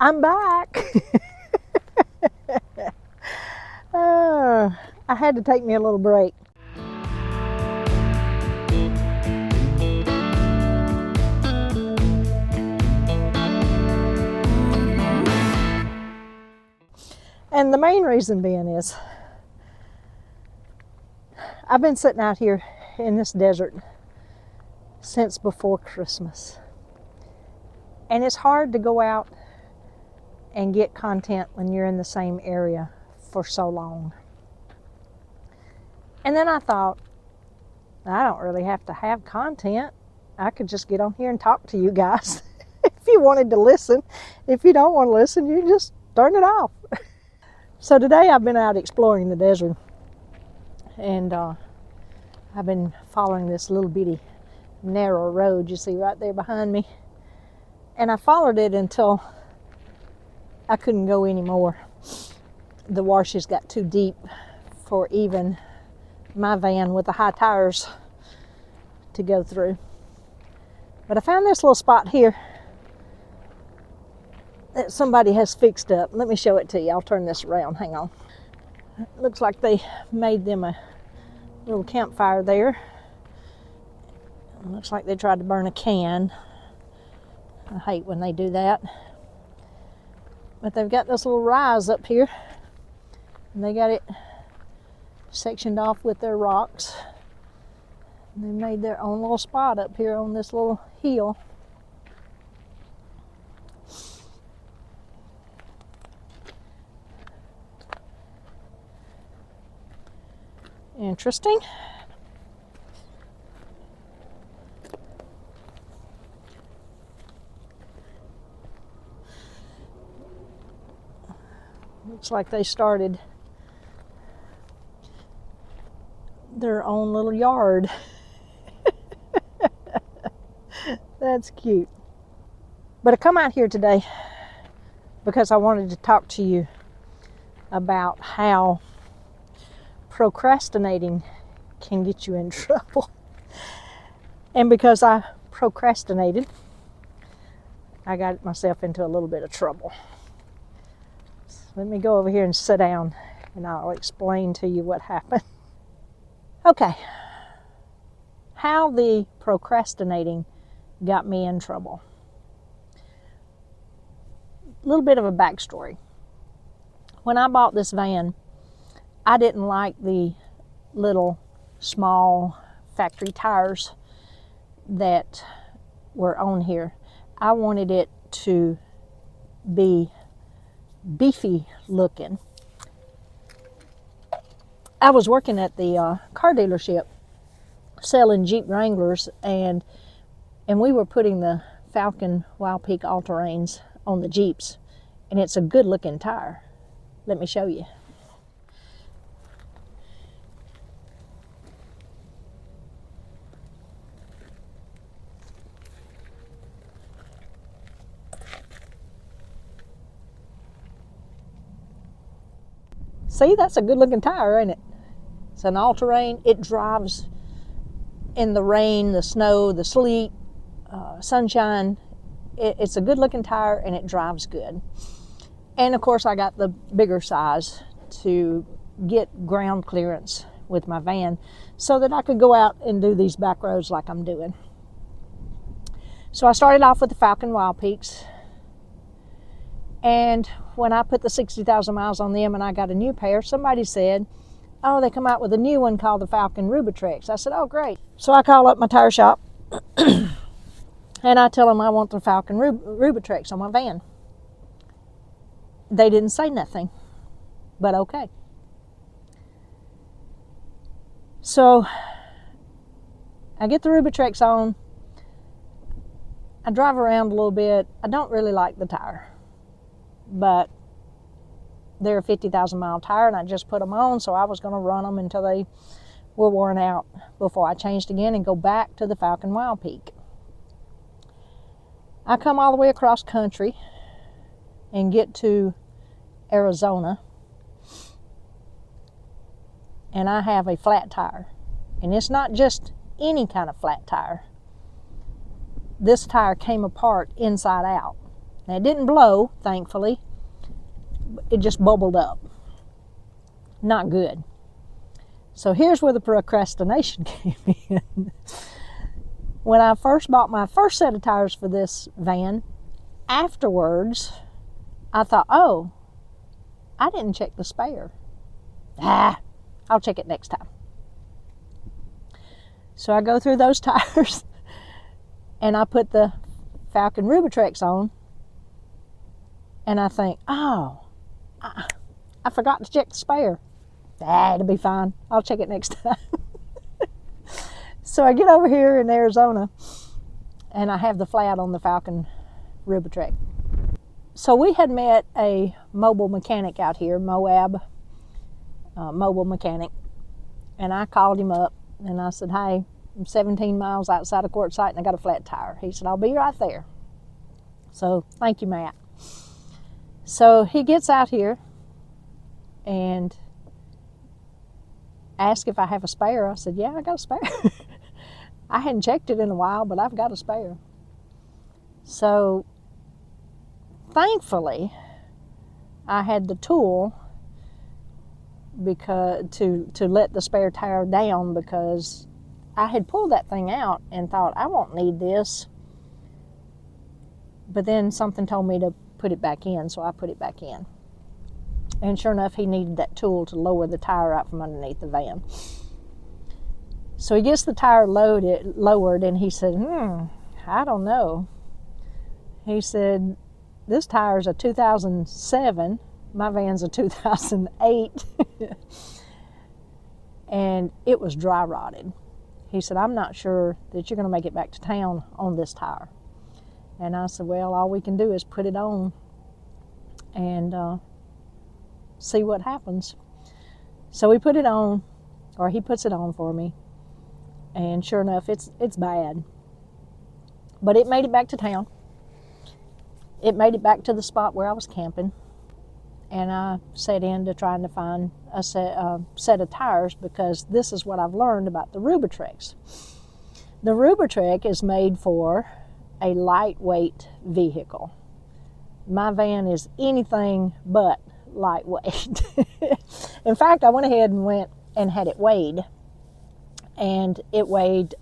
I'm back. I had to take me a little break. And the main reason being is I've been sitting out here in this desert since before Christmas. And it's hard to go out and get content when you're in the same area for so long. And then I thought, I don't really have to have content. I could just get on here and talk to you guys if you wanted to listen. If you don't want to listen, you just turn it off. So today I've been out exploring the desert, and I've been following this little bitty narrow road you see right there behind me. And I followed it until I couldn't go anymore. The washes got too deep for even my van with the high tires to go through. But I found this little spot here that somebody has fixed up. Let me show it to you. I'll turn this around. Hang on. It looks like they made them a little campfire there. It looks like they tried to burn a can. I hate when they do that. But they've got this little rise up here, and they got it sectioned off with their rocks. And they made their own little spot up here on this little hill. Interesting. Looks like they started their own little yard. That's cute. But I come out here today because I wanted to talk to you about how procrastinating can get you in trouble. And because I procrastinated, I got myself into a little bit of trouble. So let me go over here and sit down, and I'll explain to you what happened. Okay, how the procrastinating got me in trouble. A little bit of a backstory. When I bought this van, I didn't like the little small factory tires that were on here. I wanted it to be beefy looking. I was working at the car dealership selling Jeep Wranglers, and we were putting the Falcon Wild Peak all-terrains on the Jeeps, and it's a good looking tire. Let me show you. See, that's a good looking tire, ain't it? It's an all-terrain. It drives in the rain, the snow, the sleet, sunshine. It's a good looking tire, and it drives good. And of course I got the bigger size to get ground clearance with my van so that I could go out and do these back roads like I'm doing. So I started off with the Falcon Wild Peaks, and when I put the 60,000 miles on them and I got a new pair, somebody said, oh, they come out with a new one called the Falcon Rubitrex. I said, oh, great. So I call up my tire shop and I tell them I want the Falcon Rubitrex on my van. They didn't say nothing, but okay. So I get the Rubitrex on. I drive around a little bit. I don't really like the tire, but they're a 50,000 mile tire, and I just put them on, so I was going to run them until they were worn out before I changed again and go back to the Falcon Wild Peak. I come all the way across country and get to Arizona, and I have a flat tire. And it's not just any kind of flat tire. This tire came apart inside out. Now, it didn't blow, thankfully. It just bubbled up. Not good. So here's where the procrastination came in. When I first bought my first set of tires for this van, afterwards, I thought, oh, I didn't check the spare. I'll check it next time. So I go through those tires, and I put the Falcon Rubitrex on, and I think, oh, I forgot to check the spare. It'll be fine. I'll check it next time. So I get over here in Arizona, and I have the flat on the Falcon Rubitrex. So we had met a mobile mechanic out here, Moab mobile mechanic, and I called him up, and I said, hey, I'm 17 miles outside of Quartzsite, and I got a flat tire. He said, I'll be right there. So thank you, Matt. So he gets out here and asked if I have a spare. I said, yeah, I got a spare. I hadn't checked it in a while, but I've got a spare. So thankfully, I had the tool because to let the spare tire down, because I had pulled that thing out and thought, I won't need this. But then something told me to put it back in, so I put it back in. And sure enough, he needed that tool to lower the tire out from underneath the van. So he gets the tire lowered, and he said, I don't know. He said, this tire's a 2007. My van's a 2008. And it was dry rotted. He said, I'm not sure that you're going to make it back to town on this tire. And I said, well, all we can do is put it on and see what happens. So we put it on, or he puts it on for me. And sure enough, it's bad. But it made it back to town. It made it back to the spot where I was camping. And I set into trying to find a set of tires, because this is what I've learned about the Rubitrex. The Rubitrex is made for a lightweight vehicle. My van is anything but lightweight. In fact, I went ahead and had it weighed. And it weighed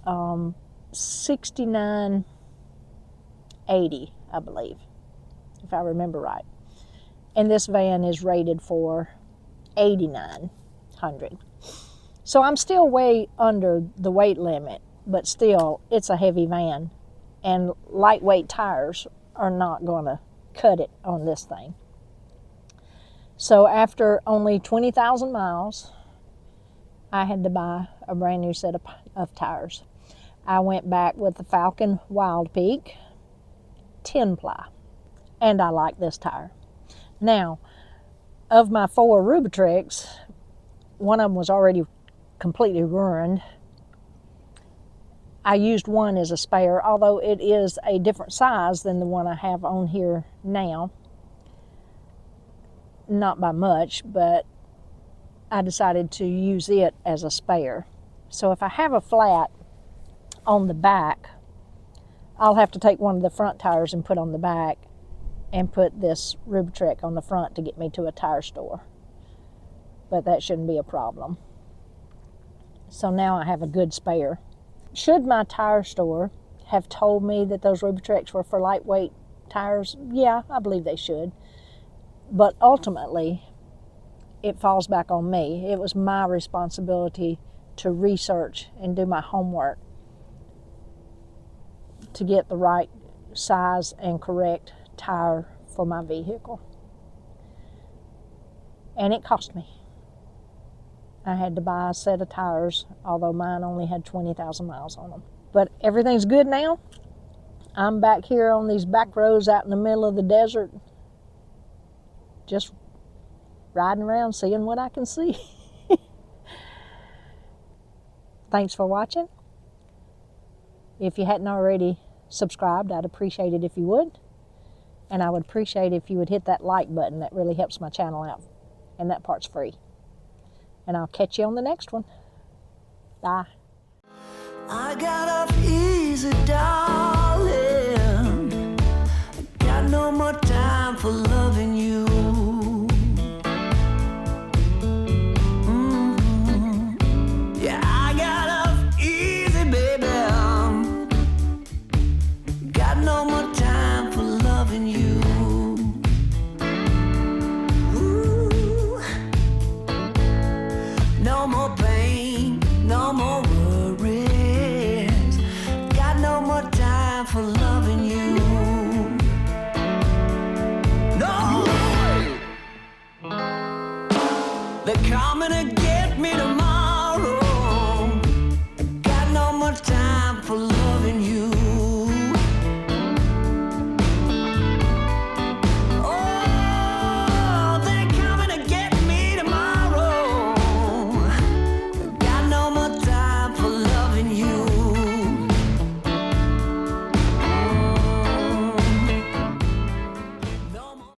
6980, I believe, if I remember right. And this van is rated for 8900. So I'm still way under the weight limit, but still, it's a heavy van. And lightweight tires are not going to cut it on this thing. So after only 20,000 miles, I had to buy a brand new set of tires. I went back with the Falcon Wild Peak 10-ply, and I like this tire. Now, of my 4 Rubitrex, one of them was already completely ruined. I used one as a spare, although it is a different size than the one I have on here now. Not by much, but I decided to use it as a spare. So if I have a flat on the back, I'll have to take one of the front tires and put on the back and put this Rubitrex on the front to get me to a tire store. But that shouldn't be a problem. So now I have a good spare. Should my tire store have told me that those Rubitrex were for lightweight tires? Yeah, I believe they should. But ultimately, it falls back on me. It was my responsibility to research and do my homework to get the right size and correct tire for my vehicle. And it cost me. I had to buy a set of tires, although mine only had 20,000 miles on them. But everything's good now. I'm back here on these back roads out in the middle of the desert, just riding around, seeing what I can see. Thanks for watching. If you hadn't already subscribed, I'd appreciate it if you would. And I would appreciate if you would hit that like button. That really helps my channel out. And that part's free. And I'll catch you on the next one. Bye. I got off easy, darling. I got no more for loving you. Yeah, I got off easy, baby. Got no more time for loving you. Ooh. No more pain, no more worries. Got no more time for loving you. No, they're coming again.